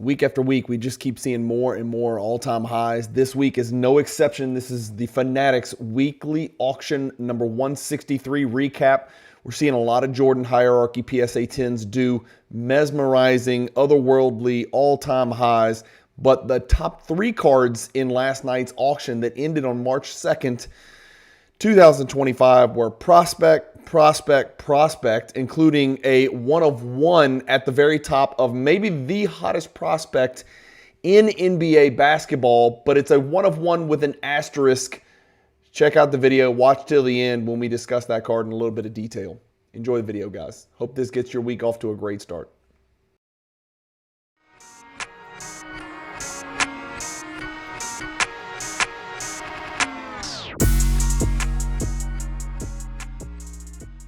week after week, we just keep seeing more and more all-time highs. This week is no exception. This is the Fanatics weekly auction number 163 recap. We're seeing a lot of Jordan hierarchy PSA 10s do mesmerizing, otherworldly, all-time highs. But the top 3 cards in last night's auction that ended on March 2nd, 2025 were Prospect, Prospect, Prospect, including a 1/1 at the very top of maybe the hottest prospect in NBA basketball, but it's a 1/1 with an asterisk. Check out the video. Watch till the end when we discuss that card in a little bit of detail. Enjoy the video, guys. Hope this gets your week off to a great start.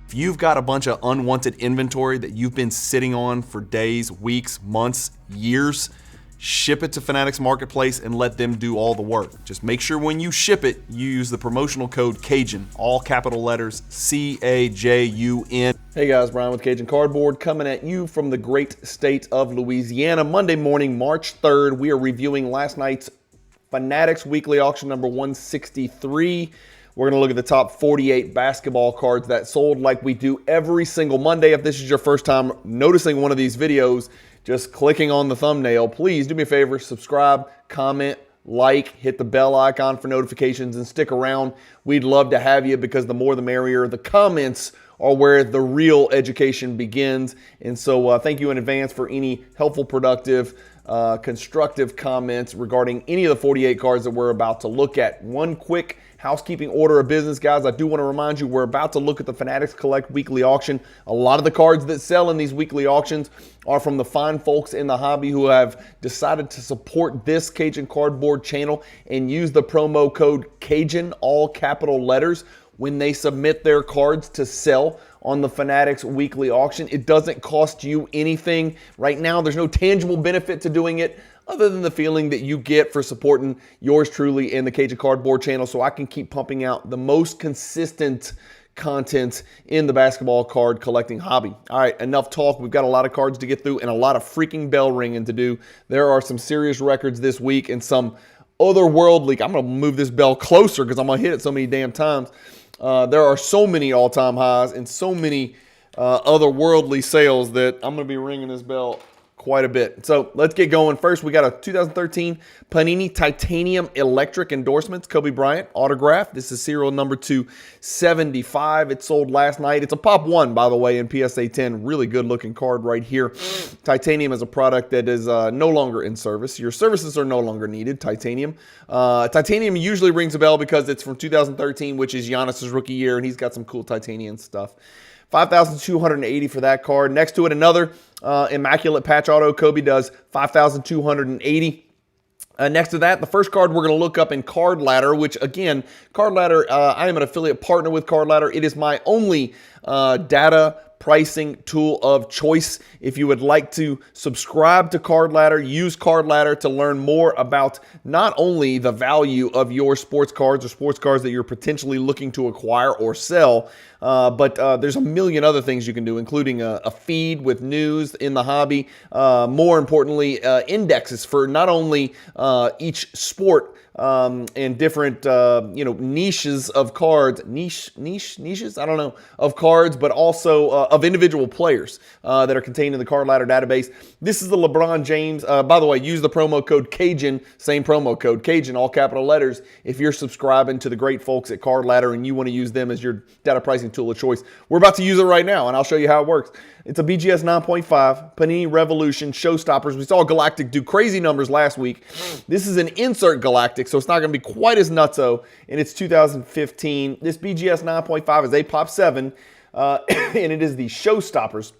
If you've got a bunch of unwanted inventory that you've been sitting on for days, weeks, months, years, ship it to Fanatics Marketplace and let them do all the work. Just make sure when you ship it, you use the promotional code Cajun, all capital letters, C-A-J-U-N. Hey guys, Bryan with Cajun Cardboard coming at you from the great state of Louisiana. Monday morning, March 3rd, we are reviewing last night's Fanatics weekly auction number 163. We're going to look at the top 48 basketball cards that sold like we do every single Monday. If this is your first time noticing one of these videos, just clicking on the thumbnail, please do me a favor, subscribe, comment, like, hit the bell icon for notifications, and stick around. We'd love to have you because the more the merrier. The comments are where the real education begins. And so thank you in advance for any helpful, productive, constructive comments regarding any of the 48 cards that we're about to look at. One quick housekeeping order of business, guys. I do want to remind you we're about to look at the Fanatics Collect weekly auction. A lot of the cards that sell in these weekly auctions are from the fine folks in the hobby who have decided to support this Cajun Cardboard channel and use the promo code Cajun, all capital letters, when they submit their cards to sell on the Fanatics weekly auction. It doesn't cost you anything. Right now, there's no tangible benefit to doing it other than the feeling that you get for supporting yours truly and the Cajun Cardboard channel, so I can keep pumping out the most consistent content in the basketball card collecting hobby. All right, enough talk. We've got a lot of cards to get through and a lot of freaking bell ringing to do. There are some serious records this week and some otherworldly. I'm going to move this bell closer because I'm going to hit it so many damn times. There are so many all-time highs and so many otherworldly sales that I'm going to be ringing this bell quite a bit. So let's get going. First, we got a 2013 Panini Titanium Electric Endorsements, Kobe Bryant autograph. This is serial number 275. It sold last night. It's a pop 1, by the way, in PSA 10. Really good looking card right here. Titanium is a product that is no longer in service. Your services are no longer needed. Titanium. Titanium usually rings a bell because it's from 2013, which is Giannis's rookie year, and he's got some cool titanium stuff. $5,280 for that card. Next to it, another Immaculate Patch Auto. Kobe does $5,280. Next to that, the first card we're going to look up in Card Ladder, which again, Card Ladder, I am an affiliate partner with Card Ladder. It is my only data pricing tool of choice. If you would like to subscribe to Card Ladder, use Card Ladder to learn more about not only the value of your sports cards or sports cards that you're potentially looking to acquire or sell, but there's a million other things you can do, including a feed with news in the hobby. More importantly, indexes for not only each sport and different niches of cards, niches, I don't know, of cards, but also of individual players that are contained in the Card Ladder database. This is the LeBron James. By the way, use the promo code Cajun, same promo code Cajun, all capital letters, if you're subscribing to the great folks at Card Ladder and you want to use them as your data pricing tool of choice. We're about to use it right now, and I'll show you how it works. It's a BGS 9.5, Panini Revolution, Showstoppers. We saw Galactic do crazy numbers last week. This is an insert Galactic, so it's not going to be quite as nutso, and it's 2015. This BGS 9.5 is a Pop 7, and it is the Showstoppers.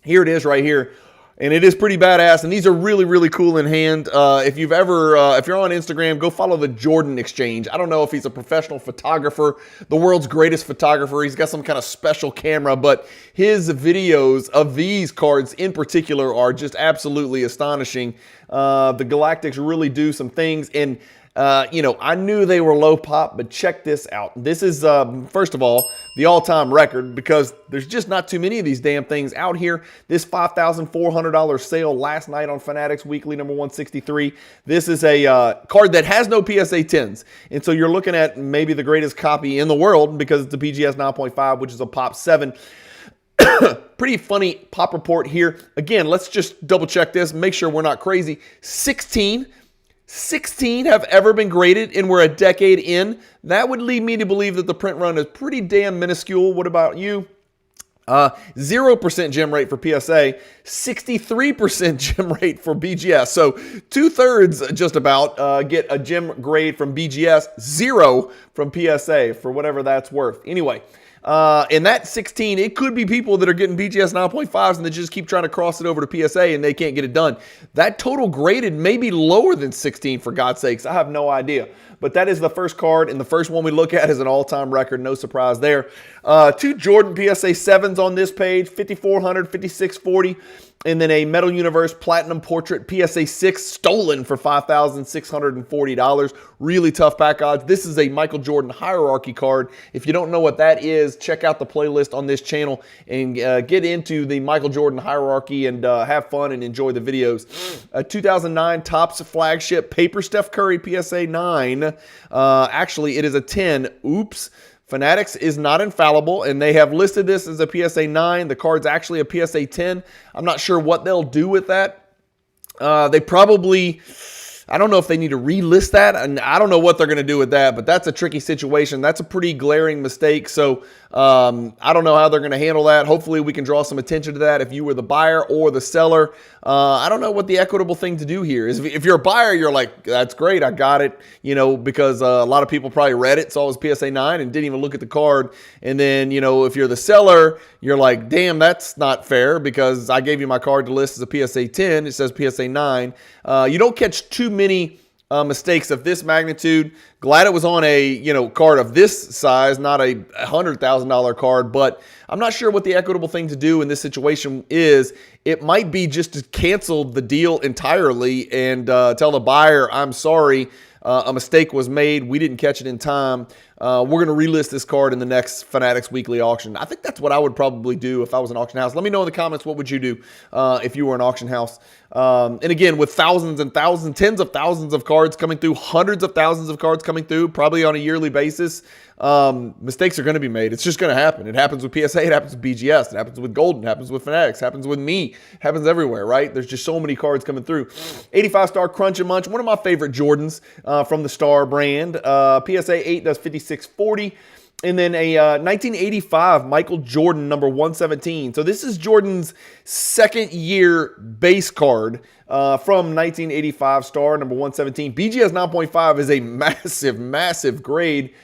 Here it is right here. And it is pretty badass, and these are really, really cool in hand. If you're on Instagram, go follow the Jordan Exchange. I don't know if he's a professional photographer, the world's greatest photographer. He's got some kind of special camera, but his videos of these cards in particular are just absolutely astonishing. The Galactics really do some things, and I knew they were low pop, but check this out. This is, first of all, the all-time record because there's just not too many of these damn things out here. This $5,400 sale last night on Fanatics Weekly number 163. This is a card that has no PSA 10s. And so you're looking at maybe the greatest copy in the world because it's a BGS 9.5, which is a pop 7. Pretty funny pop report here. Again, let's just double check this, make sure we're not crazy. 16 have ever been graded, and we're a decade in. That would lead me to believe that the print run is pretty damn minuscule. What about you? 0% gem rate for PSA, 63% gem rate for BGS. So 2/3 just about get a gem grade from BGS, 0 from PSA for whatever that's worth. Anyway, in that 16, it could be people that are getting BGS 9.5s and they just keep trying to cross it over to PSA and they can't get it done. That total graded may be lower than 16, for God's sakes. I have no idea. But that is the first card, and the first one we look at is an all-time record. No surprise there. 2 Jordan PSA 7s on this page, 5400, 5640. And then a Metal Universe Platinum Portrait PSA 6 stolen for $5,640. Really tough pack odds. This is a Michael Jordan Hierarchy card. If you don't know what that is, check out the playlist on this channel and get into the Michael Jordan Hierarchy and have fun and enjoy the videos. 2009 Topps Flagship Paper Steph Curry PSA 9. Actually, it is a 10. Oops. Fanatics is not infallible, and they have listed this as a PSA 9. The card's actually a PSA 10. I'm not sure what they'll do with that. They probably, I don't know if they need to relist that, and I don't know what they're going to do with that, but that's a tricky situation. That's a pretty glaring mistake, so I don't know how they're going to handle that. Hopefully we can draw some attention to that if you were the buyer or the seller. I don't know what the equitable thing to do here is. If you're a buyer, you're like, that's great, I got it, because a lot of people probably read it, saw it was PSA 9 and didn't even look at the card. And then, if you're the seller, you're like, damn, that's not fair because I gave you my card to list as a PSA 10. It says PSA 9. You don't catch too many mistakes of this magnitude. Glad it was on a card of this size, not a $100,000 card, but I'm not sure what the equitable thing to do in this situation is. It might be just to cancel the deal entirely and tell the buyer, I'm sorry, a mistake was made. We didn't catch it in time. We're going to relist this card in the next Fanatics Weekly auction. I think that's what I would probably do if I was an auction house. Let me know in the comments, what would you do if you were an auction house? And again, with thousands and thousands, tens of thousands of cards coming through, hundreds of thousands of cards coming through, probably on a yearly basis, mistakes are going to be made. It's just going to happen. It happens with PSA. It happens with BGS. It happens with Golden. It happens with Fanatics. It happens with me. It happens everywhere, right? There's just so many cards coming through. 85-star Crunch and Munch, one of my favorite Jordans from the Star brand. PSA 8 does 5640. And then a 1985 Michael Jordan number 117. So this is Jordan's second year base card from 1985 Star number 117. BGS 9.5 is a massive, massive grade.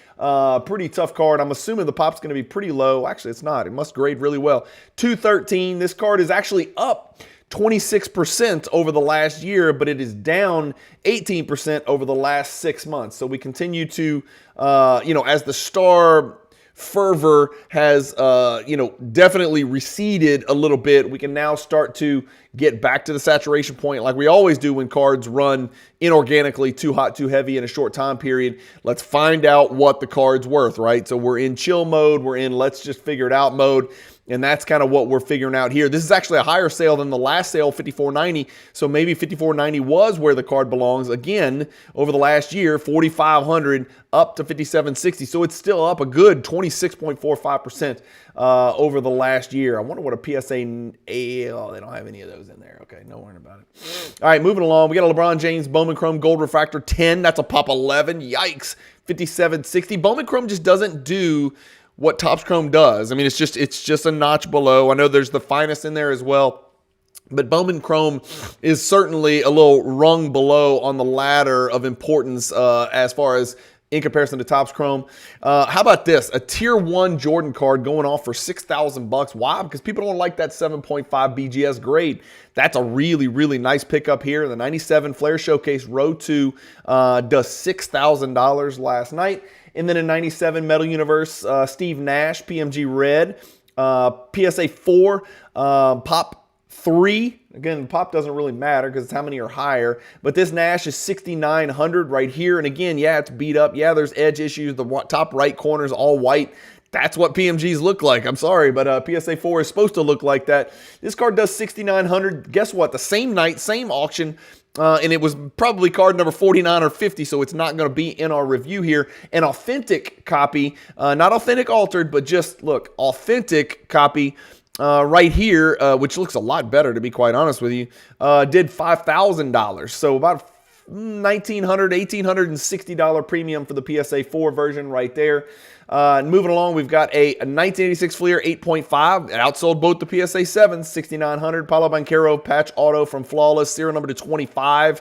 Pretty tough card. I'm assuming the pop's going to be pretty low. Actually, it's not. It must grade really well. 213. This card is actually up 26% over the last year, but it is down 18% over the last 6 months. So we continue to, as the Star fervor has, definitely receded a little bit, we can now start to get back to the saturation point like we always do when cards run inorganically too hot, too heavy in a short time period. Let's find out what the card's worth, right? So we're in chill mode. We're in let's just figure it out mode. And that's kind of what we're figuring out here. This is actually a higher sale than the last sale, $5,490. So maybe $5,490 was where the card belongs. Again, over the last year, $4,500 up to $5,760. So it's still up a good 26.45% over the last year. I wonder what a PSA... Oh, they don't have any of those in there. Okay, no worrying about it. All right, moving along. We got a LeBron James Bowman Chrome Gold Refractor 10. That's a pop 11. Yikes. $5,760. Bowman Chrome just doesn't do what Topps Chrome does. I mean, it's just a notch below. I know there's the finest in there as well, but Bowman Chrome is certainly a little rung below on the ladder of importance as far as in comparison to Topps Chrome. How about this? A Tier 1 Jordan card going off for $6,000. Why? Because people don't like that 7.5 BGS grade. That's a really, really nice pickup here. The 97 Flair Showcase Row 2 does $6,000 last night. And then a 97 Metal Universe Steve Nash PMG Red, PSA 4, Pop 3. Again, pop doesn't really matter because it's how many are higher. But this Nash is 6,900 right here. And again, yeah, it's beat up. Yeah, there's edge issues. The top right corner is all white. That's what PMGs look like. I'm sorry, but PSA 4 is supposed to look like that. This card does 6,900. Guess what? The same night, same auction. And it was probably card number 49 or 50, so it's not going to be in our review here. An authentic copy, not authentic altered, but just, look, authentic copy right here, which looks a lot better, to be quite honest with you, did $5,000. So about $1,900, $1,860 premium for the PSA 4 version right there. And moving along, we've got a 1986 Fleer 8.5. It outsold both the PSA 7s, 6,900. Paulo Banchero patch auto from Flawless, serial number to 25.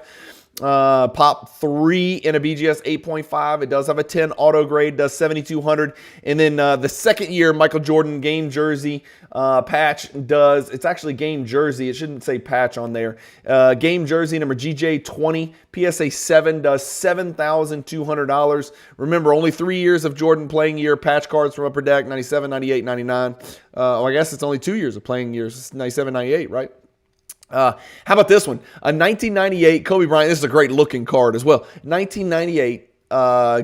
Pop 3 in a BGS 8.5. It does have a 10 auto grade, does 7,200. And then the second year Michael Jordan game jersey patch does, it's actually game jersey. It shouldn't say patch on there. Game jersey number GJ20, PSA 7 does $7,200. Remember, only 3 years of Jordan playing year patch cards from Upper Deck, 97, 98, 99. I guess it's only 2 years of playing years. It's 97, 98, right? How about this one? A 1998 Kobe Bryant. This is a great looking card as well. 1998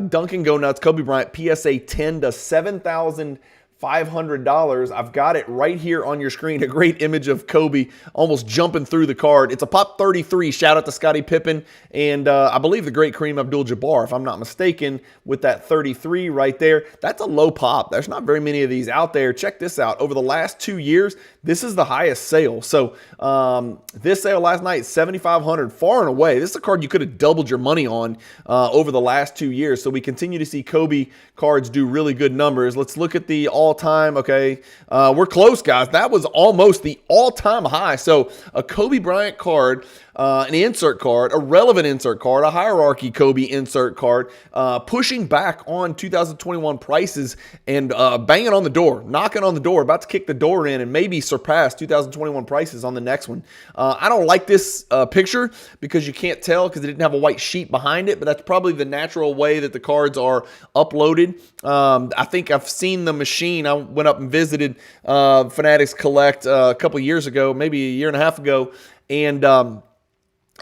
Duncan Go Nuts Kobe Bryant PSA 10 does $7,500. I've got it right here on your screen. A great image of Kobe almost jumping through the card. It's a Pop 33. Shout out to Scottie Pippen and I believe the great Kareem Abdul-Jabbar, if I'm not mistaken, with that 33 right there. That's a low pop. There's not very many of these out there. Check this out. Over the last 2 years, this is the highest sale. So this sale last night, $7,500, far and away. This is a card you could have doubled your money on over the last 2 years. So we continue to see Kobe cards do really good numbers. Let's look at the all-time. Okay, we're close, guys. That was almost the all-time high. So a Kobe Bryant card, an insert card, a relevant insert card, a hierarchy Kobe insert card, pushing back on 2021 prices and banging on the door, knocking on the door, about to kick the door in and maybe surpass 2021 prices on the next one. I don't like this picture because you can't tell because it didn't have a white sheet behind it, but that's probably the natural way that the cards are uploaded. I think I've seen the machine. I went up and visited Fanatics Collect a couple years ago, maybe a year and a half ago, and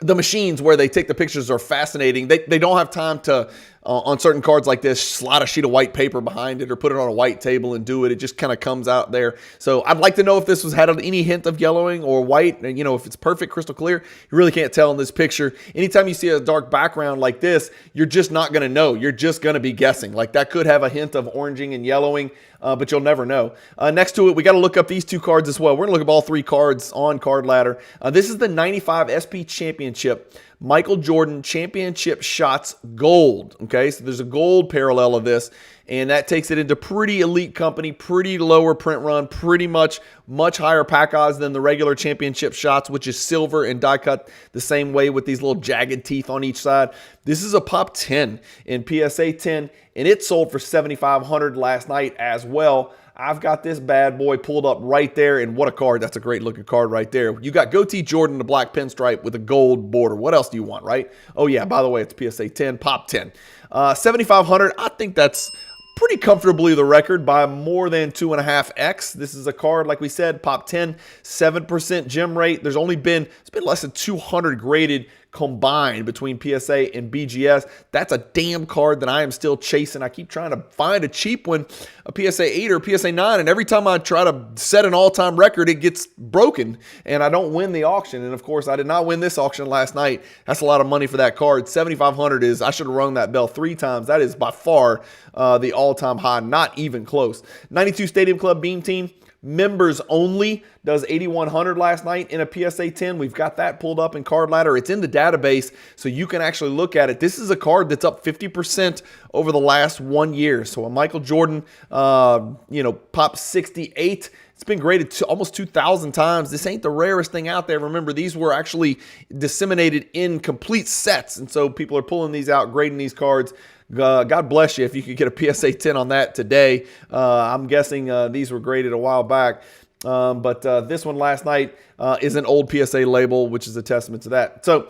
the machines where they take the pictures are fascinating. They don't have time to, on certain cards like this, slide a sheet of white paper behind it or put it on a white table and do it. It just kind of comes out there. So I'd like to know if this had any hint of yellowing or white. And, you know, if it's perfect crystal clear, you really can't tell in this picture. Anytime you see a dark background like this, you're just not going to know. You're just going to be guessing. Like that could have a hint of oranging and yellowing, but you'll never know. Next to it, we got to look up these two cards as well. We're going to look up all three cards on Card Ladder. This is the 95 SP Championship Michael Jordan Championship Shots Gold. Okay, so there's a gold parallel of this, and that takes it into pretty elite company, pretty lower print run, pretty much higher pack odds than the regular championship shots, which is silver and die cut the same way with these little jagged teeth on each side. This is a Pop 10 in PSA 10, and it sold for $7,500 last night as well. I've got this bad boy pulled up right there, and what a card. That's a great looking card right there. You got Goatee Jordan, the black pinstripe with a gold border. What else do you want, right? Oh yeah, by the way, it's PSA 10, Pop 10. $7,500, I think that's pretty comfortably the record by more than 2.5x. This is a card, like we said, Pop 10, 7% gem rate. It's been less than 200 graded combined between PSA and BGS. That's a damn card that I am still chasing. I keep trying to find a cheap one, a PSA 8 or a PSA 9, and every time I try to set an all-time record, it gets broken, and I don't win the auction. And of course, I did not win this auction last night. That's a lot of money for that card. $7,500 is, I should have rung that bell 3 times. That is by far the all-time high, not even close. 92 Stadium Club Beam Team. Members only does $8,100 last night in a PSA 10. We've got that pulled up in Card Ladder. It's in the database, so you can actually look at it. This is a card that's up 50% over the last 1 year. So a Michael Jordan, Pop 68. It's been graded almost 2,000 times. This ain't the rarest thing out there. Remember, these were actually disseminated in complete sets, and so people are pulling these out, grading these cards. God bless you if you could get a PSA 10 on that today. I'm guessing these were graded a while back. But this one last night is an old PSA label, which is a testament to that. So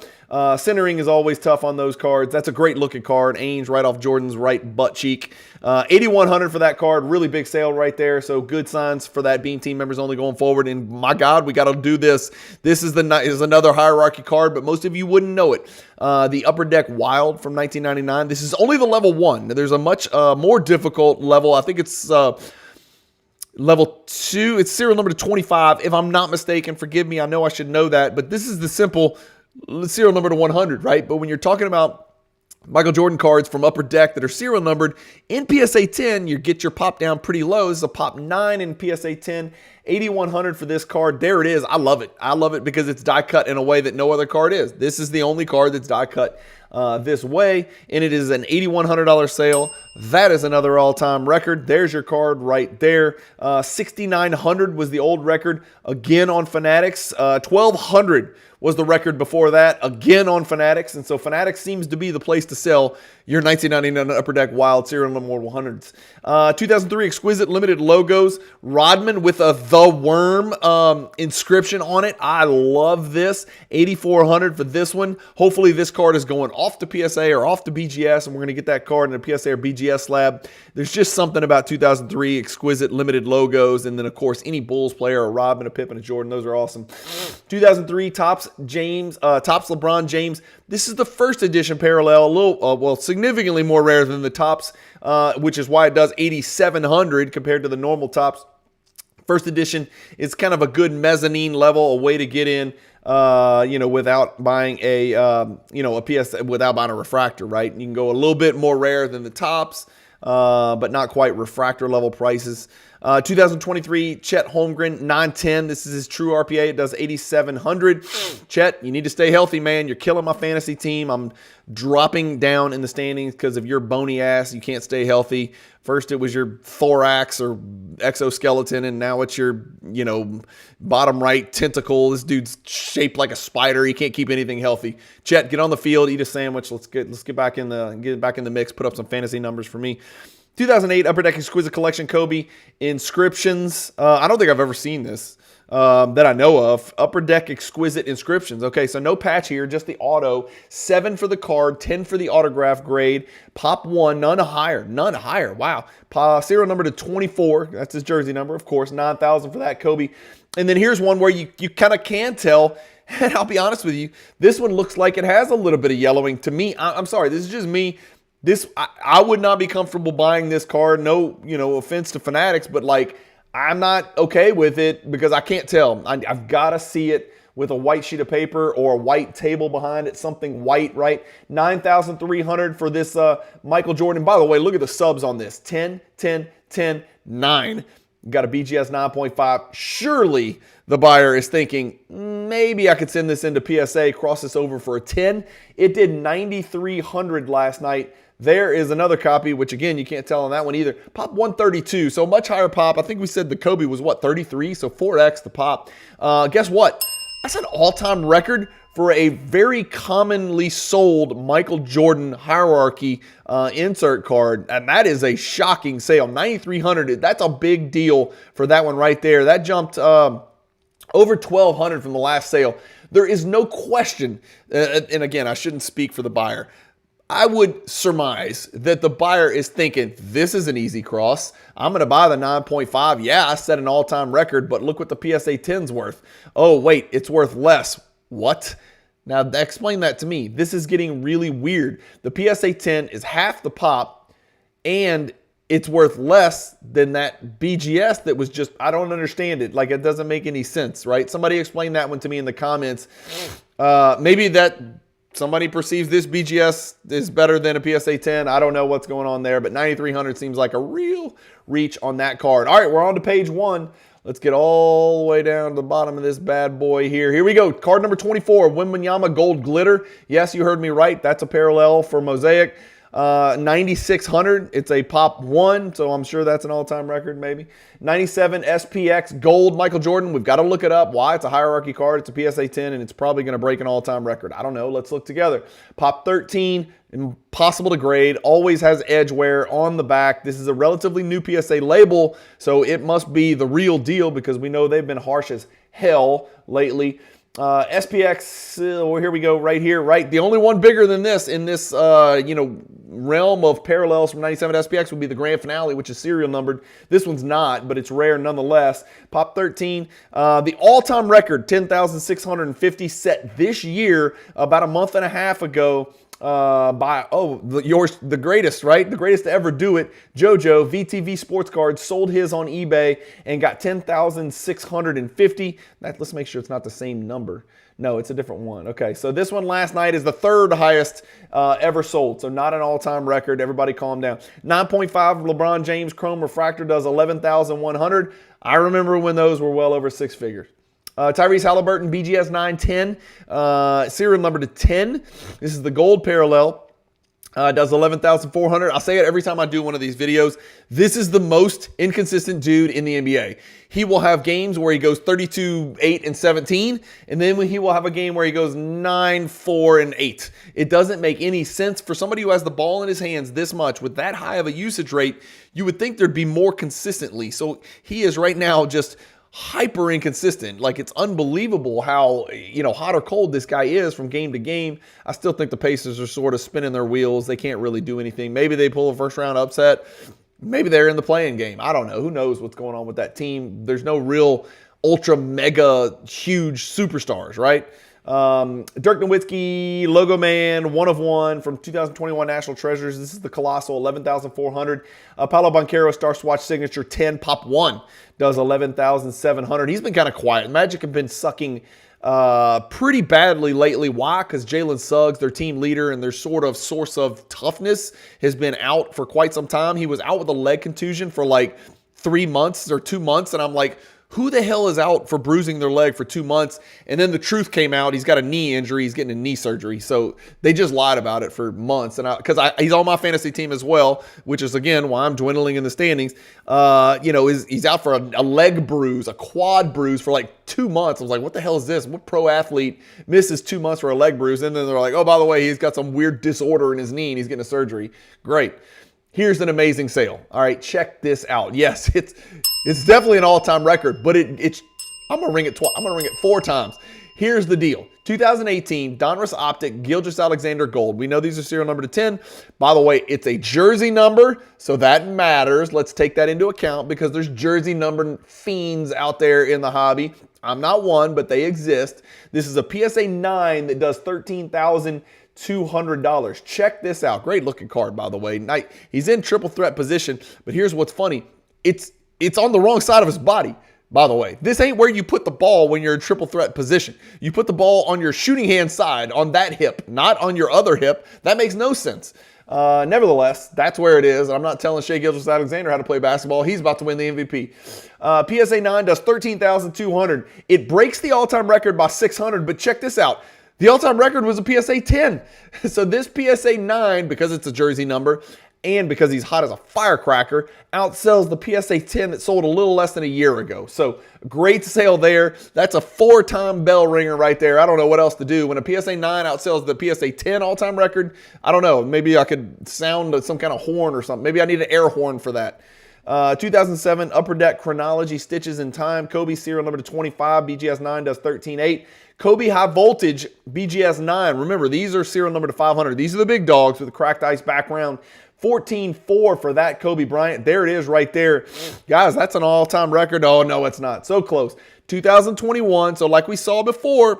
centering is always tough on those cards. That's a great looking card. Ainge right off Jordan's right butt cheek. 8,100 for that card. Really big sale right there. So good signs for that Beam Team members only going forward. And my God, we got to do this. This is another hierarchy card, but most of you wouldn't know it. The Upper Deck Wild from 1999. This is only the level 1. There's a much more difficult level. I think it's level 2, it's serial number to 25, if I'm not mistaken. Forgive me, I know I should know that, but this is the simple serial number to 100, right? But when you're talking about Michael Jordan cards from Upper Deck that are serial numbered, in PSA 10, you get your pop down pretty low. This is a pop 9 in PSA 10, 8,100 for this card. There it is. I love it. I love it because it's die cut in a way that no other card is. This is the only card that's die cut this way, and it is an $8,100 sale. That is another all-time record. There's your card right there. 6,900 was the old record, again on Fanatics. 1,200 was the record before that, again on Fanatics. And so Fanatics seems to be the place to sell your 1999 Upper Deck Wild serial number 100s. 2003 Exquisite Limited Logos. Rodman with a The Worm inscription on it. I love this. 8,400 for this one. Hopefully this card is going off to PSA or off to BGS, and we're going to get that card in a PSA or BGS slab. There's just something about 2003 Exquisite Limited Logos, and then of course any Bulls player, a Rodman, a Pippen, a Jordan. Those are awesome. 2003 Topps LeBron James. This is the first edition parallel, a little, significantly more rare than the Topps, which is why it does 8,700 compared to the normal Topps. First edition is kind of a good mezzanine level, a way to get in, without buying a PS, without buying a refractor, right? You can go a little bit more rare than the Topps, but not quite refractor level prices. 2023 Chet Holmgren 910. This is his true RPA. It does 8,700. Chet, you need to stay healthy, man. You're killing my fantasy team. I'm dropping down in the standings because of your bony ass. You can't stay healthy. First it was your thorax or exoskeleton, and now it's your, bottom right tentacle. This dude's shaped like a spider. He can't keep anything healthy. Chet, get on the field, eat a sandwich. Let's get back in the mix. Put up some fantasy numbers for me. 2008 Upper Deck Exquisite Collection Kobe Inscriptions. I don't think I've ever seen this that I know of. Upper Deck Exquisite Inscriptions. Okay, so no patch here, just the auto. 7 for the card, 10 for the autograph grade. Pop 1, none higher. Wow. Serial number to 24. That's his jersey number, of course. 9,000 for that Kobe. And then here's one where you kind of can tell. And I'll be honest with you, this one looks like it has a little bit of yellowing. To me, I'm sorry, this is just me. I would not be comfortable buying this card. No, offense to Fanatics, but I'm not okay with it because I can't tell. I've got to see it with a white sheet of paper or a white table behind it, something white, right? 9,300 for this Michael Jordan. By the way, look at the subs on this. 10, 10, 10, 9. Got a BGS 9.5. Surely the buyer is thinking, maybe I could send this into PSA, cross this over for a 10. It did 9,300 last night. There is another copy, which again, you can't tell on that one either. Pop 132, so much higher pop. I think we said the Kobe was 33, so 4X the pop. Guess what? That's an all-time record for a very commonly sold Michael Jordan hierarchy insert card, and that is a shocking sale. 9,300, that's a big deal for that one right there. That jumped over 1,200 from the last sale. There is no question, and again, I shouldn't speak for the buyer. I would surmise that the buyer is thinking, this is an easy cross. I'm going to buy the 9.5. Yeah, I set an all-time record, but look what the PSA 10's worth. Oh, wait, it's worth less. What? Now, explain that to me. This is getting really weird. The PSA 10 is half the pop, and it's worth less than that BGS that was just, I don't understand it. It doesn't make any sense, right? Somebody explain that one to me in the comments. Maybe that somebody perceives this BGS is better than a PSA 10. I don't know what's going on there, but 9,300 seems like a real reach on that card. All right, we're on to page 1. Let's get all the way down to the bottom of this bad boy here. Here we go. Card number 24, Wembanyama Gold Glitter. Yes, you heard me right. That's a parallel for Mosaic. 9600, it's a Pop 1, so I'm sure that's an all-time record maybe. 97 SPX Gold Michael Jordan, we've got to look it up. Why? It's a hierarchy card, it's a PSA 10, and it's probably going to break an all-time record. I don't know, let's look together. Pop 13, impossible to grade, always has edge wear on the back. This is a relatively new PSA label, so it must be the real deal because we know they've been harsh as hell lately. SPX, here we go right here, right? The only one bigger than this in this, realm of parallels from 97 SPX would be the Grand Finale, which is serial numbered. This one's not, but it's rare nonetheless. Pop 13, the all-time record, 10,650 set this year, about a month and a half ago. By the greatest, right? The greatest to ever do it. JoJo VTV SPORTSCARD sold his on eBay and got 10,650. Let's make sure it's not the same number. No, it's a different one. Okay, so this one last night is the third highest ever sold, so not an all-time record. Everybody calm down. 9.5 LeBron James Chrome Refractor does 11,100. I remember when those were well over six figures. Tyrese Halliburton BGS 910, serial number to 10. This is the gold parallel. Does 11,400. I'll say it every time I do one of these videos. This is the most inconsistent dude in the NBA. He will have games where he goes 32, 8, and 17, and then he will have a game where he goes 9, 4, and 8. It doesn't make any sense for somebody who has the ball in his hands this much with that high of a usage rate. You would think there'd be more consistently. So he is right now just hyper inconsistent. Like, it's unbelievable how, hot or cold this guy is from game to game. I still think the Pacers are sort of spinning their wheels. They can't really do anything. Maybe they pull a first round upset. Maybe they're in the play-in game. I don't know. Who knows what's going on with that team? There's no real ultra mega huge superstars, right? Dirk Nowitzki, Logo Man, 1 of 1 from 2021 National Treasures. This is the Colossal, 11,400. Paolo Banchero Star Swatch Signature 10, Pop 1, does 11,700. He's been kind of quiet. Magic have been sucking pretty badly lately. Why? Because Jalen Suggs, their team leader and their sort of source of toughness, has been out for quite some time. He was out with a leg contusion for like 3 months or 2 months, and I'm like, who the hell is out for bruising their leg for 2 months? And then the truth came out. He's got a knee injury. He's getting a knee surgery. So they just lied about it for months. And because he's on my fantasy team as well, which is, again, why I'm dwindling in the standings. He's out for a leg bruise, a quad bruise for like 2 months. I was like, what the hell is this? What pro athlete misses 2 months for a leg bruise? And then they're like, oh, by the way, he's got some weird disorder in his knee and he's getting a surgery. Great. Here's an amazing sale. All right, check this out. Yes, it's definitely an all-time record, but I'm gonna ring it 4 times. Here's the deal. 2018 Donruss Optic Gilgeous Alexander Gold. We know these are serial number to 10. By the way, it's a jersey number, so that matters. Let's take that into account because there's jersey number fiends out there in the hobby. I'm not one, but they exist. This is a PSA 9 that does $13,200. Check this out. Great looking card, by the way. He's in triple threat position, but here's what's funny. It's on the wrong side of his body, by the way. This ain't where you put the ball when you're in triple threat position. You put the ball on your shooting hand side, on that hip, not on your other hip. That makes no sense. Nevertheless, that's where it is. I'm not telling Shai Gilgeous-Alexander how to play basketball. He's about to win the MVP. PSA 9 does $13,200. It breaks the all-time record by 600, but check this out. The all-time record was a PSA 10. So this PSA 9, because it's a jersey number, and because he's hot as a firecracker, outsells the PSA 10 that sold a little less than a year ago. So great sale there. That's a 4-time bell ringer right there. I don't know what else to do. When a PSA 9 outsells the PSA 10 all-time record, I don't know. Maybe I could sound some kind of horn or something. Maybe I need an air horn for that. 2007 Upper Deck Chronology Stitches in Time. Kobe serial number to 25. BGS 9 does 13.8. Kobe High Voltage BGS 9. Remember, these are serial number to 500. These are the big dogs with the cracked ice background. 14.4 for that Kobe Bryant. There it is right there. Guys, that's an all-time record. Oh, no, it's not. So close. 2021. So like we saw before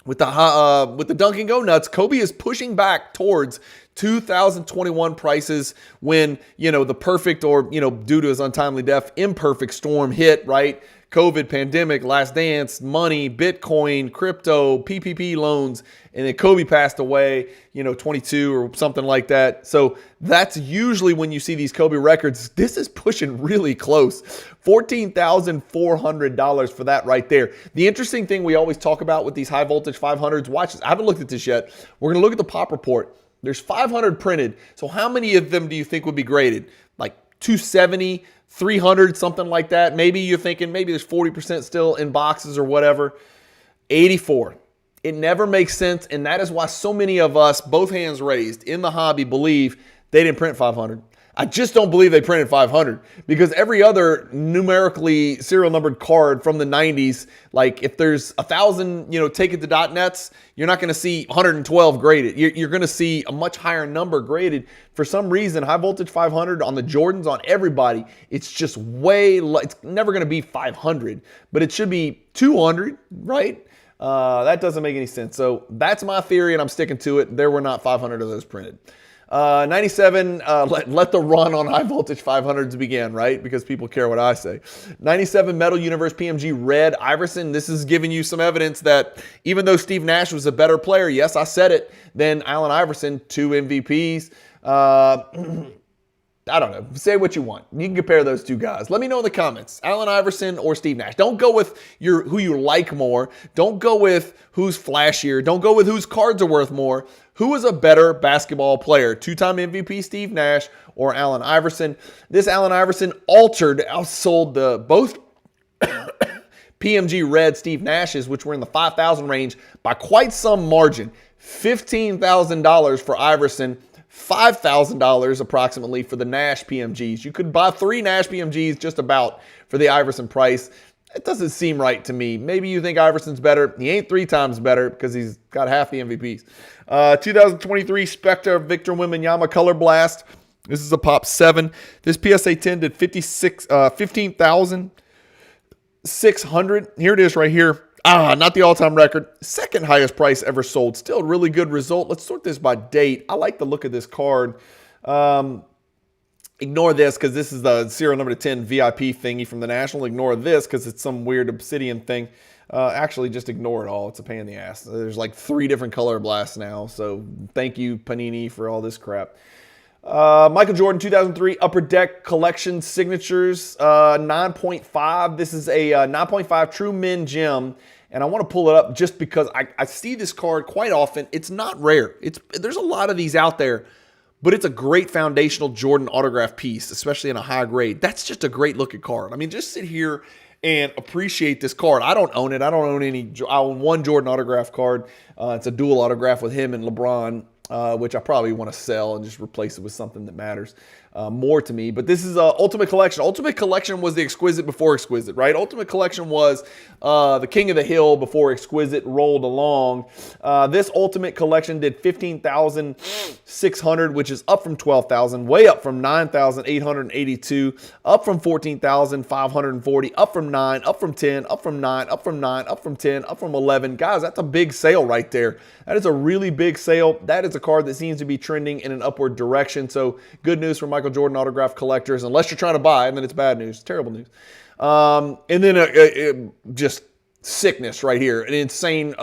with the Dunk and Go Nuts, Kobe is pushing back towards 2021 prices when, the perfect or, due to his untimely death, imperfect storm hit, right? COVID, pandemic, Last Dance, money, Bitcoin, crypto, PPP loans, and then Kobe passed away, 22 or something like that. So that's usually when you see these Kobe records. This is pushing really close. $14,400 for that right there. The interesting thing we always talk about with these high voltage 500s, watch this. I haven't looked at this yet. We're going to look at the pop report. There's 500 printed. So how many of them do you think would be graded? Like 270, 300, something like that. Maybe you're thinking maybe there's 40% still in boxes or whatever. 84. It never makes sense, and that is why so many of us, both hands raised, in the hobby believe they didn't print 500. I just don't believe they printed 500 because every other numerically serial numbered card from the 90s, like if there's 1,000, take it to .nets, you're not going to see 112 graded. You're going to see a much higher number graded. For some reason, high voltage 500 on the Jordans, on everybody, it's just it's never going to be 500, but it should be 200, right? That doesn't make any sense. So that's my theory, and I'm sticking to it. There were not 500 of those printed. 97, let the run on high voltage 500s begin, right? Because people care what I say. 97 Metal Universe PMG Red Iverson. This is giving you some evidence that even though Steve Nash was a better player, yes, I said it, than Allen Iverson, 2 MVPs. I don't know. Say what you want. You can compare those two guys. Let me know in the comments. Allen Iverson or Steve Nash. Don't go with who you like more. Don't go with who's flashier. Don't go with whose cards are worth more. Who is a better basketball player? 2-time MVP Steve Nash or Allen Iverson? This Allen Iverson outsold both PMG Red Steve Nash's, which were in the 5,000 range, by quite some margin. $15,000 for Iverson. $5,000 approximately for the Nash PMGs. You could buy 3 Nash PMGs just about for the Iverson price. It doesn't seem right to me. Maybe you think Iverson's better. He ain't 3 times better because he's got half the MVPs. 2023 Spectre Victor Wembanyama Color Blast. This is a Pop 7. This PSA 10 did 15,600. Here it is right here. Not the all-time record. Second highest price ever sold. Still a really good result. Let's sort this by date. I like the look of this card. Ignore this because this is the serial number 10 VIP thingy from the National. Ignore this because it's some weird obsidian thing. Actually, just ignore it all. It's a pain in the ass. There's like 3 different color blasts now. So thank you, Panini, for all this crap. Michael Jordan 2003 Upper Deck Collection Signatures 9.5. This is a 9.5 True Men Gem. And I want to pull it up just because I see this card quite often. It's not rare. There's a lot of these out there, but it's a great foundational Jordan autograph piece, especially in a high grade. That's just a great looking card. I mean, just sit here and appreciate this card. I don't own it. I don't own any. I own one Jordan autograph card. It's a dual autograph with him and LeBron, which I probably want to sell and just replace it with something that matters more to me. But this is Ultimate Collection. Ultimate Collection was the Exquisite before Exquisite, right? Ultimate Collection was the King of the Hill before Exquisite rolled along. This Ultimate Collection did 15,600, which is up from 12,000, way up from 9,882, up from 14,540, up from 9, up from 10, up from 9, up from 9, up from 10, up from 11. Guys, that's a big sale right there. That is a really big sale. That is a card that seems to be trending in an upward direction. So good news for Michael Jordan autograph collectors, unless you're trying to buy, and then it's bad news, terrible news. And then just sickness right here, an insane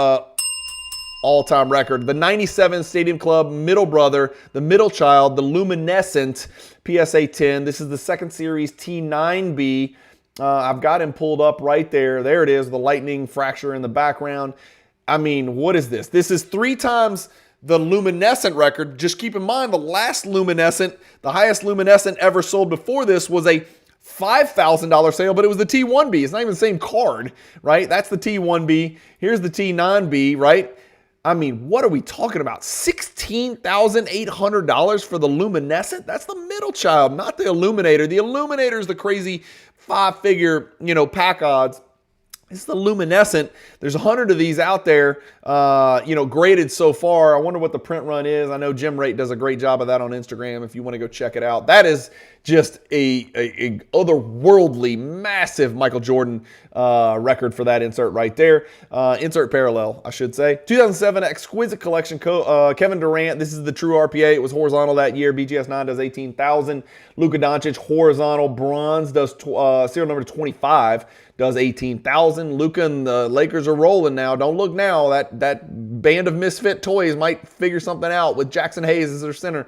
all-time record. The 97 Stadium Club Middle Brother, the Middle Child, the Luminescent PSA 10. This is the second series T9B. I've got him pulled up right there. There it is, the lightning fracture in the background. I mean, what is this? This is 3 times the luminescent record. Just keep in mind, the last luminescent, the highest luminescent ever sold before this was a $5,000 sale, but it was the T1B. It's not even the same card, right? That's the T1B. Here's the T9B, right? I mean, what are we talking about? $16,800 for the luminescent? That's the Middle Child, not the Illuminator. The Illuminator is the crazy 5-figure, pack odds. This is the luminescent. There's 100 of these out there, graded so far. I wonder what the print run is. I know Jim Rate does a great job of that on Instagram if you want to go check it out. That is just a otherworldly, massive Michael Jordan record for that insert right there. Insert parallel, I should say. 2007 Exquisite Collection, Kevin Durant. This is the true RPA. It was horizontal that year. BGS 9 does 18,000. Luka Doncic, horizontal. Bronze does serial number 25. Does 18,000. Luka and the Lakers are rolling now. Don't look now. That band of misfit toys might figure something out with Jackson Hayes as their center.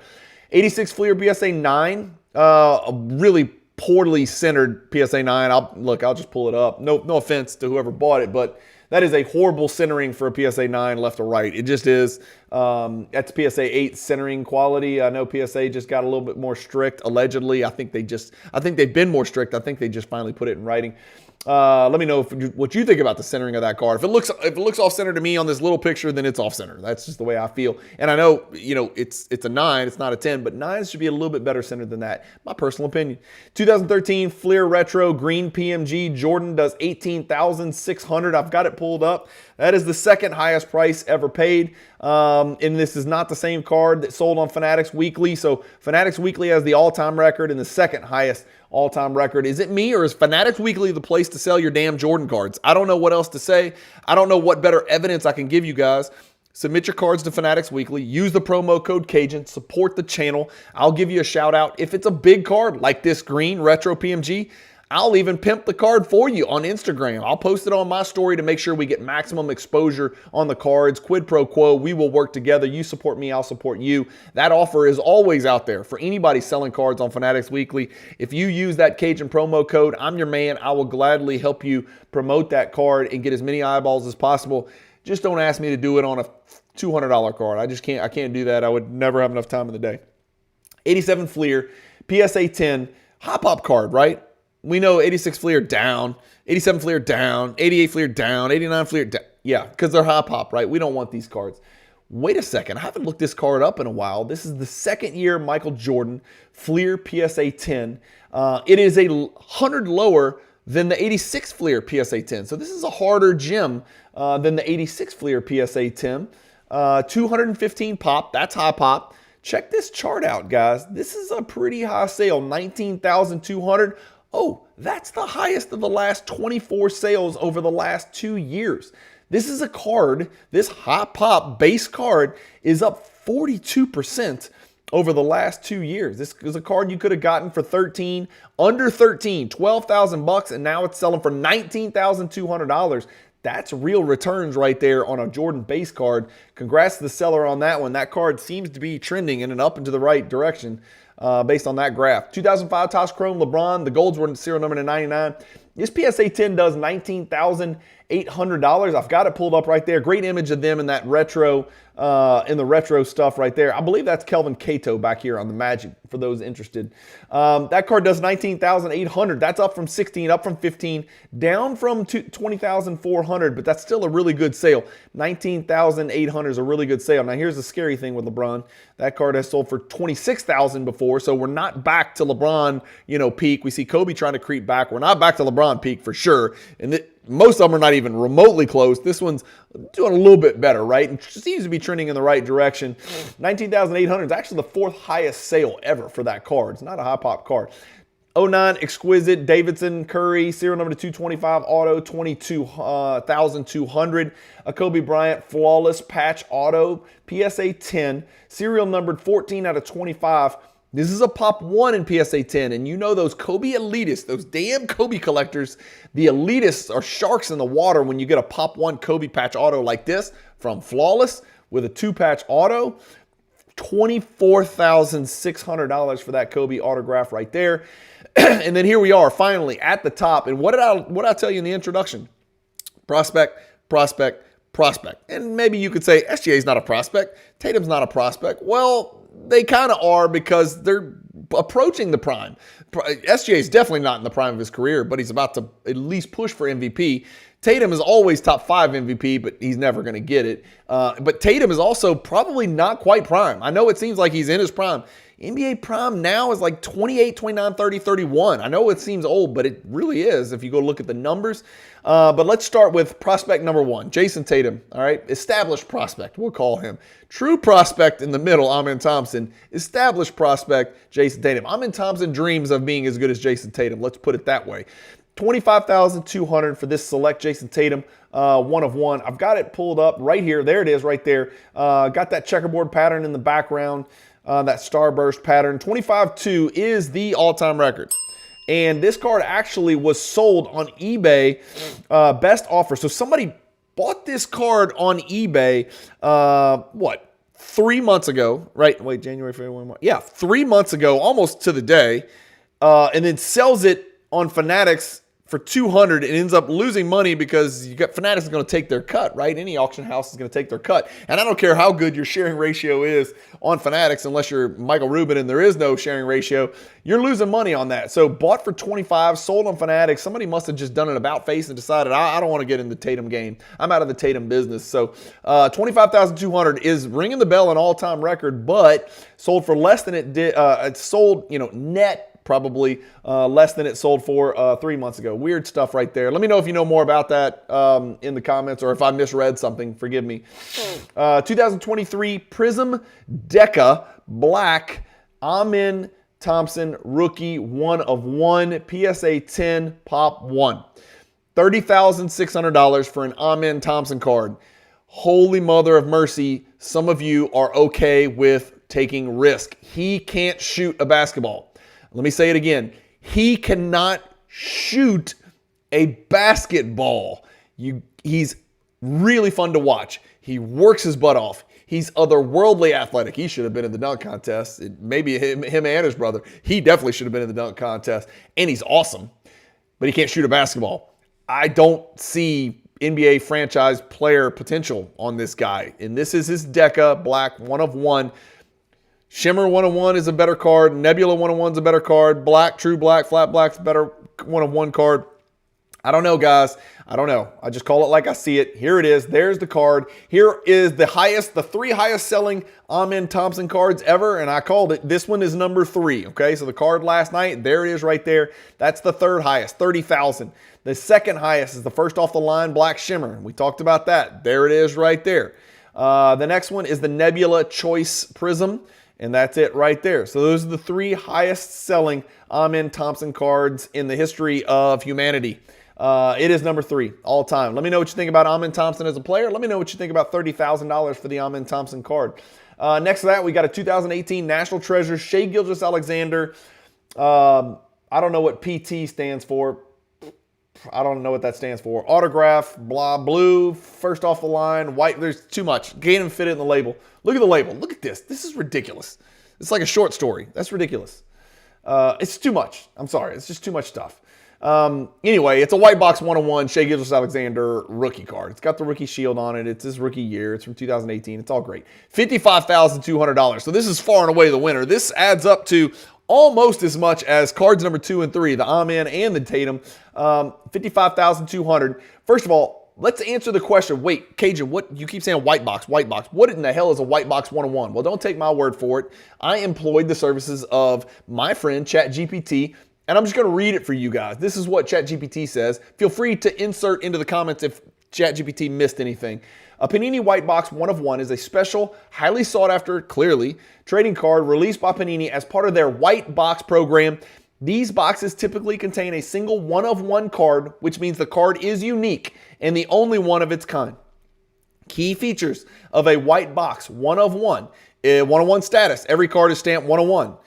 86 Fleer PSA 9. A really poorly centered PSA 9. I'll just pull it up. No offense to whoever bought it, but That is a horrible centering for a PSA 9 left to right. It just is. That's PSA 8 centering quality. I know PSA just got a little bit more strict, allegedly. I think they've been more strict. I think they just finally put it in writing. Let me know what you think about the centering of that card. If it looks off center to me on this little picture, then it's off center. That's just the way I feel. And I know, it's a 9, it's not a 10, but 9s should be a little bit better centered than that. My personal opinion. 2013 Fleer Retro Green PMG Jordan does $18,600. I've got it pulled up. That is the second highest price ever paid. And this is not the same card that sold on Fanatics Weekly. So Fanatics Weekly has the all-time record and the second highest all-time record. Is it me, or is Fanatics Weekly the place to sell your damn Jordan cards? I don't know what else to say. I don't know what better evidence I can give you guys. Submit your cards to Fanatics Weekly. Use the promo code Cajun. Support the channel. I'll give you a shout out. If it's a big card like this green Retro PMG, I'll even pimp the card for you on Instagram. I'll post it on my story to make sure we get maximum exposure on the cards. Quid pro quo, we will work together. You support me, I'll support you. That offer is always out there for anybody selling cards on Fanatics Weekly. If you use that Cajun promo code, I'm your man. I will gladly help you promote that card and get as many eyeballs as possible. Just don't ask me to do it on a $200 card. I can't do that. I would never have enough time in the day. 87 Fleer, PSA 10, hop pop card, right? We know 86 Fleer down, 87 Fleer down, 88 Fleer down, 89 Fleer down. Yeah, because they're hop pop, right? We don't want these cards. Wait a second. I haven't looked this card up in a while. This is the second year Michael Jordan Fleer PSA 10. It is 100 lower than the 86 Fleer PSA 10. So this is a harder gem than the 86 Fleer PSA 10. 215 pop. That's high pop. Check this chart out, guys. This is a pretty high sale, 19,200. Oh, that's the highest of the last 24 sales over the last 2 years. This is a card, this hot pop base card is up 42% over the last 2 years. This is a card you could have gotten for under 13, 12,000 bucks, and now it's selling for $19,200. That's real returns right there on a Jordan base card. Congrats to the seller on that one. That card seems to be trending in an up and to the right direction. Based on that graph. 2005 Topps Chrome LeBron. The golds were serial number to 99. This PSA 10 does $19,800. I've got it pulled up right there. Great image of them in that retro, in the retro stuff right there. I believe that's Kelvin Cato back here on the Magic for those interested. That card does $19,800. That's up from 16, up from 15, down from 20,400, but that's still a really good sale. 19,800 is a really good sale. Now here's the scary thing with LeBron. That card has sold for 26,000 before, so we're not back to LeBron, peak. We see Kobe trying to creep back. We're not back to LeBron peak for sure. And most of them are not even remotely close. This one's doing a little bit better, right? And seems to be trending in the right direction. 19,800 is actually the fourth highest sale ever for that card. It's not a high pop card. 09 Exquisite Davidson Curry, serial number to 225 auto, 22,200. A Kobe Bryant Flawless Patch Auto, PSA 10, serial numbered 14 out of 25. This is a pop 1 in PSA 10, and you know those Kobe elitists, those damn Kobe collectors, the elitists are sharks in the water when you get a pop 1 Kobe patch auto like this from Flawless with a 2-patch auto. $24,600 for that Kobe autograph right there. And then here we are finally at the top. And what did I tell you in the introduction? Prospect, prospect, prospect. And maybe you could say SGA is not a prospect. Tatum's not a prospect. Well, they kind of are because they're approaching the prime. SGA is definitely not in the prime of his career, but he's about to at least push for MVP. Tatum is always top 5 MVP, but he's never going to get it. But Tatum is also probably not quite prime. I know it seems like he's in his prime. NBA prime now is like 28, 29, 30, 31. I know it seems old, but it really is if you go look at the numbers. But let's start with prospect number 1, Jason Tatum. All right, established prospect, we'll call him. True prospect in the middle, Amen Thompson. Established prospect, Jason Tatum. Amen Thompson dreams of being as good as Jason Tatum. Let's put it that way. $25,200 for this select Jason Tatum, 1 of 1. I've got it pulled up right here. There it is right there. Got that checkerboard pattern in the background, that starburst pattern. 25.2 is the all-time record. And this card actually was sold on eBay, best offer. So somebody bought this card on eBay, 3 months ago, right? Wait, January, February, March. Yeah, 3 months ago, almost to the day, and then sells it on Fanatics for 200 and ends up losing money because you got Fanatics is going to take their cut, right? Any auction house is going to take their cut. And I don't care how good your sharing ratio is on Fanatics, unless you're Michael Rubin and there is no sharing ratio, you're losing money on that. So bought for 25, sold on Fanatics. Somebody must have just done an about face and decided, I don't want to get in the Tatum game. I'm out of the Tatum business. So 25,200 is ringing the bell, an all-time record, but sold for less than it did. It sold, net probably less than it sold for 3 months ago. Weird stuff right there. Let me know if you know more about that in the comments, or if I misread something, forgive me. 2023 Prism Deca Black Amen Thompson Rookie 1 of 1 PSA 10 Pop 1. $30,600 for an Amen Thompson card. Holy mother of mercy, some of you are okay with taking risk. He can't shoot a basketball. Let me say it again. He cannot shoot a basketball. He's really fun to watch. He works his butt off. He's otherworldly athletic. He should have been in the dunk contest. Maybe him and his brother. He definitely should have been in the dunk contest. And he's awesome, but he can't shoot a basketball. I don't see NBA franchise player potential on this guy. And this is his Deca Black 1 of 1. Shimmer 1 of 1 is a better card. Nebula 1 of 1 is a better card. Black, True Black, Flat Black's a better 1 of 1 card. I don't know, guys. I don't know. I just call it like I see it. Here it is. There's the card. Here is the 3 highest selling Amen Thompson cards ever, and I called it. This one is number 3, okay? So the card last night, there it is right there. That's the 3rd highest, 30,000. The 2nd highest is the first off the line Black Shimmer. We talked about that. There it is right there. The next one is the Nebula Choice Prism. And that's it right there. So those are the 3 highest selling Amen Thompson cards in the history of humanity. It is number 3 all time. Let me know what you think about Amen Thompson as a player. Let me know what you think about $30,000 for the Amen Thompson card. Next to that, we got a 2018 National Treasure Shai Gilgeous-Alexander. I don't know what PT stands for. I don't know what that stands for. Autograph, blah, blue, first off the line, white. There's too much. Can't even fit it in the label. Look at the label. Look at this. This is ridiculous. It's like a short story. That's ridiculous. It's too much. I'm sorry. It's just too much stuff. Anyway, it's a white box 1 of 1 Shai Gilgeous-Alexander rookie card. It's got the rookie shield on it. It's his rookie year. It's from 2018. It's all great. $55,200. So this is far and away the winner. This adds up to almost as much as cards number 2 and 3, the Amen and the Tatum. $55,200. First of all, let's answer the question. Wait, Cajun, what you keep saying white box, white box. What in the hell is a white box 1 of 1? Well, don't take my word for it. I employed the services of my friend ChatGPT, and I'm just going to read it for you guys. This is what ChatGPT says. Feel free to insert into the comments if ChatGPT missed anything. A Panini White Box 1 of 1 is a special, highly sought after, clearly, trading card released by Panini as part of their White Box program. These boxes typically contain a single 1 of 1 card, which means the card is unique and the only one of its kind. Key features of a White Box 1 of 1. 1 of 1 status. Every card is stamped 1 of 1.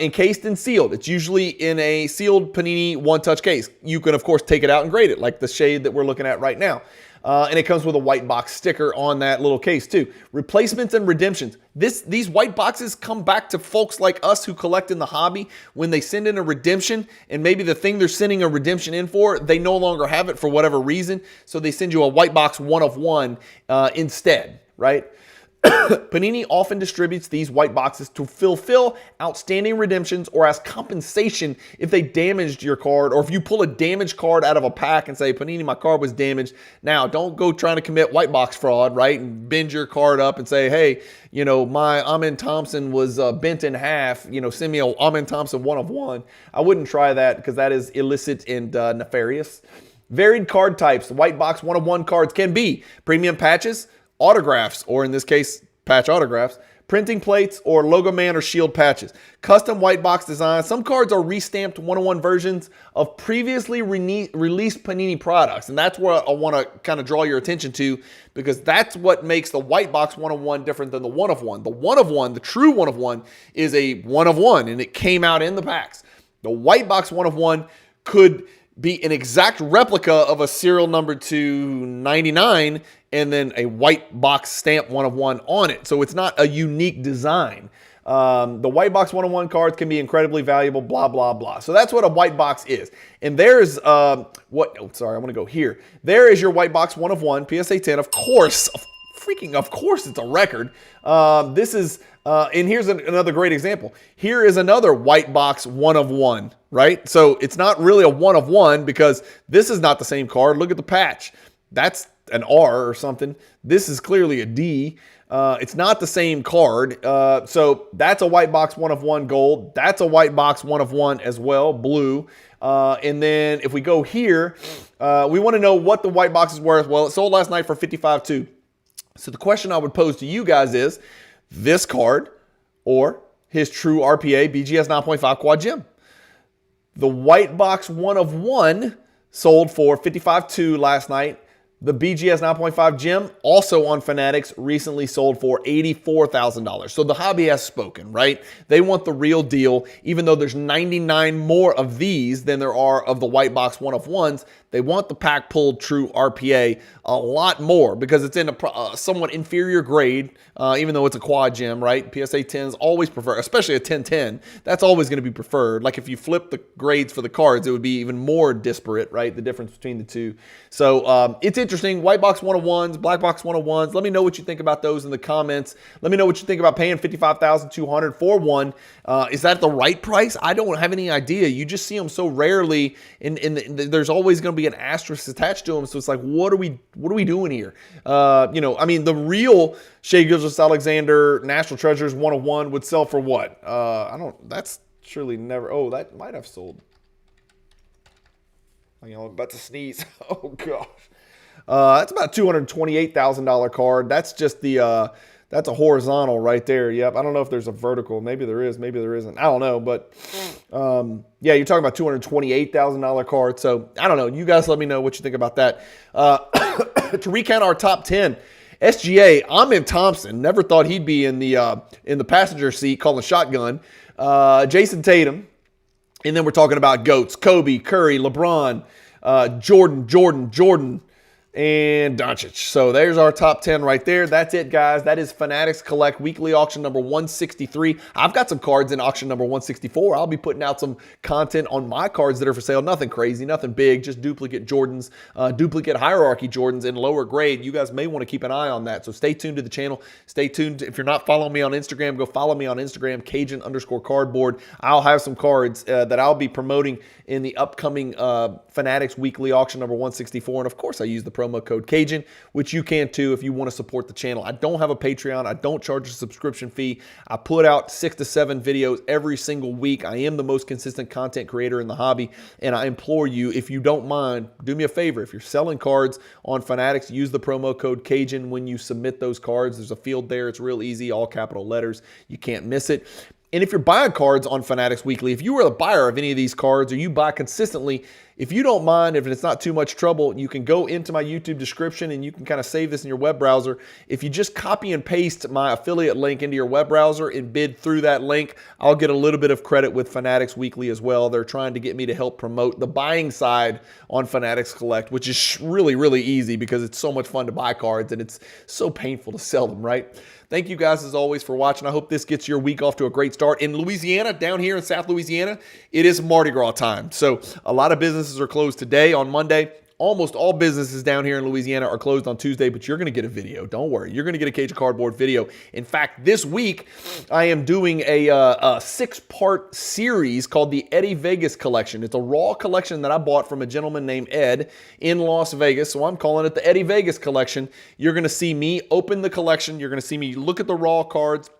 Encased and sealed. It's usually in a sealed Panini one-touch case. You can, of course, take it out and grade it, like the shade that we're looking at right now. And it comes with a white box sticker on that little case too. Replacements and redemptions. These white boxes come back to folks like us who collect in the hobby when they send in a redemption, and maybe the thing they're sending a redemption in for, they no longer have it for whatever reason. So they send you a white box 1 of 1 instead, right? Panini often distributes these white boxes to fulfill outstanding redemptions or as compensation if they damaged your card, or if you pull a damaged card out of a pack and say, Panini, my card was damaged. Now, don't go trying to commit white box fraud, right? And bend your card up and say, hey, my Amen Thompson was bent in half. Send me a Amen Thompson 1 of 1. I wouldn't try that because that is illicit and nefarious. Varied card types. The white box 1 of 1 cards can be premium patches, autographs, or in this case, patch autographs, printing plates, or logo man or shield patches. Custom white box designs. Some cards are restamped 1 of 1 versions of previously released Panini products. And that's where I want to kind of draw your attention to, because that's what makes the white box 1 of 1 different than the 1 of 1. The 1 of 1, the true 1 of 1, is a 1 of 1, and it came out in the packs. The white box 1 of 1 could be an exact replica of a serial number 299 and then a white box stamp 1 of 1 on it. So it's not a unique design. The white box 101 cards can be incredibly valuable, blah, blah, blah. So that's what a white box is. And there's I want to go here. There is your white box 1 of 1, PSA 10. Of course, of course it's a record. This is, and here's another great example. Here is another white box 1 of 1, right? So it's not really a 1 of 1 because this is not the same card. Look at the patch. That's an R or something. This is clearly a D. It's not the same card. So that's a white box 1 of 1 gold. That's a white box 1 of 1 as well, blue. And then if we go here, we want to know what the white box is worth. Well, it sold last night for $55.2. So the question I would pose to you guys is this card or his true RPA BGS 9.5 quad gem. The white box 1 of 1 sold for $55.2 last night. The BGS 9.5 gem, also on Fanatics, recently sold for $84,000. So the hobby has spoken, right? They want the real deal. Even though there's 99 more of these than there are of the white box 1 of 1s, they want the pack pulled true RPA a lot more because it's in a somewhat inferior grade, even though it's a quad gem, right? PSA 10s always prefer, especially a 1010. That's always going to be preferred. Like if you flip the grades for the cards, it would be even more disparate, right? The difference between the two. So it's interesting. White box 1 of 1s, black box 1 of 1s. Let me know what you think about those in the comments. Let me know what you think about paying $55,200 for one. Is that the right price? I don't have any idea. You just see them so rarely, and there's always going to be an asterisk attached to them. So it's like, what are we doing here? You know, I mean, the real Shea Gilgeous-Alexander National Treasures 1 of 1 would sell for what? That's surely never. Oh, that might have sold. You know, I'm about to sneeze. Oh gosh. That's about a $228,000 card. That's just the that's a horizontal right there. Yep. I don't know if there's a vertical. Maybe there is. Maybe there isn't. I don't know. But yeah, you're talking about $228,000 card. So I don't know. You guys let me know what you think about that. To recount our top 10, SGA, Amin Thompson. Never thought he'd be in the passenger seat calling shotgun. Jason Tatum. And then we're talking about GOATs. Kobe, Curry, LeBron, Jordan, and Doncic. So there's our top 10 right there. That's it, guys. That is Fanatics Collect Weekly Auction number 163. I've got some cards in auction number 164. I'll be putting out some content on my cards that are for sale. Nothing crazy, nothing big, just duplicate Jordans, duplicate hierarchy Jordans in lower grade. You guys may want to keep an eye on that. So stay tuned to the channel. Stay tuned. If you're not following me on Instagram, go follow me on Instagram, Cajun_Cardboard. I'll have some cards that I'll be promoting in the upcoming Fanatics Weekly Auction number 164. And of course, I use the promo code Cajun, which you can too if you want to support the channel. I don't have a Patreon. I don't charge a subscription fee. I put out 6 to 7 videos every single week. I am the most consistent content creator in the hobby, and I implore you, if you don't mind, do me a favor. If you're selling cards on Fanatics, use the promo code Cajun when you submit those cards. There's a field there. It's real easy, all capital letters. You can't miss it. And if you're buying cards on Fanatics Weekly, if you are the buyer of any of these cards or you buy consistently, if you don't mind, if it's not too much trouble, you can go into my YouTube description and you can kind of save this in your web browser. If you just copy and paste my affiliate link into your web browser and bid through that link, I'll get a little bit of credit with Fanatics Weekly as well. They're trying to get me to help promote the buying side on Fanatics Collect, which is really, really easy because it's so much fun to buy cards and it's so painful to sell them, right? Thank you guys, as always, for watching. I hope this gets your week off to a great start. In Louisiana, down here in South Louisiana, it is Mardi Gras time. So a lot of businesses are closed today on Monday. Almost all businesses down here in Louisiana are closed on Tuesday, but you're going to get a video. Don't worry. You're going to get a Cajun Cardboard video. In fact, this week, I am doing a 6-part series called the Eddie Vegas Collection. It's a raw collection that I bought from a gentleman named Ed in Las Vegas, so I'm calling it the Eddie Vegas Collection. You're going to see me open the collection. You're going to see me look at the raw cards.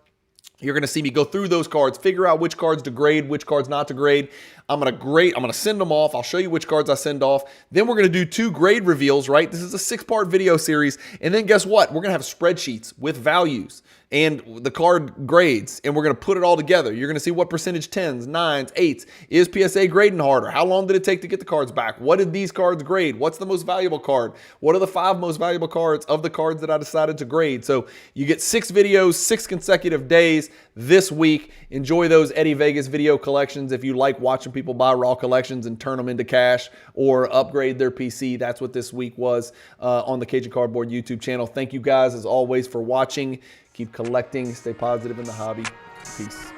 You're going to see me go through those cards, figure out which cards to grade, which cards not to grade. I'm going to send them off. I'll show you which cards I send off. Then we're going to do 2 grade reveals, right? This is a 6-part video series. And then guess what? We're going to have spreadsheets with values and the card grades, and we're going to put it all together. You're going to see what percentage 10s, 9s, 8s. Is PSA grading harder? How long did it take to get the cards back? What did these cards grade? What's the most valuable card? What are the 5 most valuable cards of the cards that I decided to grade? So you get 6 videos, 6 consecutive days. giveaways this week. Enjoy those Eddie Vegas video collections. If you like watching people buy raw collections and turn them into cash or upgrade their PC, that's what this week was on the Cajun Cardboard YouTube channel. Thank you guys, as always, for watching. Keep collecting. Stay positive in the hobby. Peace.